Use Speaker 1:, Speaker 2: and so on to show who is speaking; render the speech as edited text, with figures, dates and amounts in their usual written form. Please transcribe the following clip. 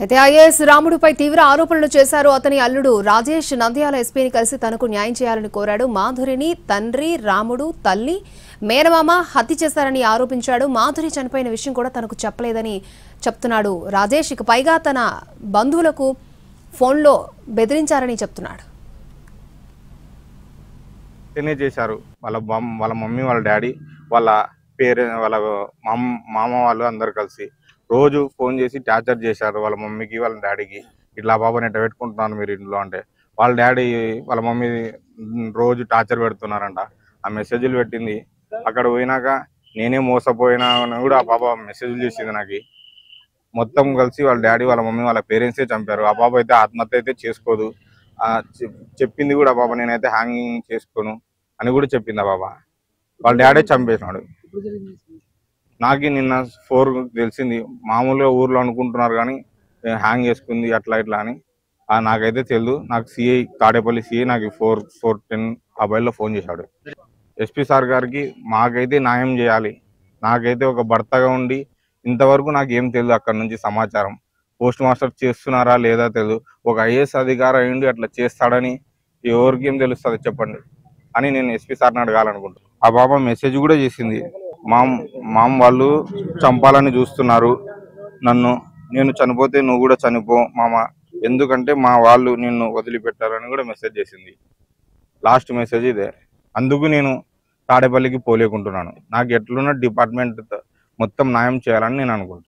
Speaker 1: అయితే ఐఏఎస్ రాముడుపై తీవ్ర ఆరోపణలు చేశారు. అతని అల్లుడు రాజేష్ నంద్యాల ఎస్పీని కలిసి తనకు న్యాయం చేయాలని కోరాడు. మాధురిని తండ్రి, రాముడు, తల్లి, మేనమామ హత్య చేశారని ఆరోపించాడు. మాధురి చనిపోయిన విషయం కూడా తనకు చెప్పలేదని చెప్తున్నాడు రాజేష్. ఇక పైగా తన బంధువులకు ఫోన్లో బెదిరించారని చెప్తున్నాడు.
Speaker 2: చేశారు వాళ్ళ మమ్మీ, వాళ్ళ డాడీ, వాళ్ళ వాళ్ళ మామ వాళ్ళు అందరు కలిసి రోజు ఫోన్ చేసి టార్చర్ చేశారు. వాళ్ళ మమ్మీకి, వాళ్ళ డాడీకి ఇట్లా బాబాని ఎట్లా పెట్టుకుంటున్నాను మీరు ఇంట్లో అంటే, వాళ్ళ డాడీ వాళ్ళ మమ్మీ రోజు టార్చర్ పెడుతున్నారంట. ఆ మెసేజ్లు పెట్టింది. అక్కడ పోయినాక నేనే మోసపోయినా అని కూడా ఆ పాప మెసేజ్లు చేసింది నాకు. మొత్తం కలిసి వాళ్ళ డాడీ, వాళ్ళ మమ్మీ, వాళ్ళ పేరెంట్సే చంపారు. ఆ పాప అయితే ఆత్మహత్య అయితే చేసుకోదు. చెప్పింది కూడా బాబా నేనైతే హ్యాంగింగ్ చేసుకోను అని కూడా చెప్పింది. ఆ బాబా వాళ్ళ డాడీ చంపేసినాడు. నాకు నిన్న 4 తెలిసింది. మామూలుగా ఊర్లో అనుకుంటున్నారు కానీ హ్యాంగ్ చేసుకుంది అట్లా ఇట్లా అని. నాకైతే తెలియదు. నాకు సిఐ, తాడేపల్లి సిఐ నాకు 4:10 ఆ బయల్లో ఫోన్ చేశాడు. ఎస్పీ సార్ గారికి మాకైతే న్యాయం చేయాలి. నాకైతే ఒక భర్తగా ఉండి ఇంతవరకు నాకు ఏం తెలియదు. అక్కడ నుంచి సమాచారం పోస్ట్ మాస్టర్ చేస్తున్నారా లేదా తెలియదు. ఒక ఐఏఎస్ అధికారి అయ్యిండి అట్లా చేస్తాడని ఎవరికి ఏం తెలుస్తుంది చెప్పండి అని నేను ఎస్పీ సార్ని అడగాలనుకుంటున్నాను. ఆ బాబా మెసేజ్ కూడా చేసింది. మామ వాళ్ళు చంపాలని చూస్తున్నారు నన్ను, నేను చనిపోతే నువ్వు కూడా చనిపో మామ, ఎందుకంటే మా వాళ్ళు నిన్ను వదిలిపెట్టారని కూడా మెసేజ్ చేసింది. లాస్ట్ మెసేజ్ ఇదే. అందుకు నేను తాడేపల్లికి పోలేకుంటున్నాను. నాకు ఎట్లున్న డిపార్ట్మెంట్ మొత్తం న్యాయం చేయాలని నేను అనుకుంటున్నాను.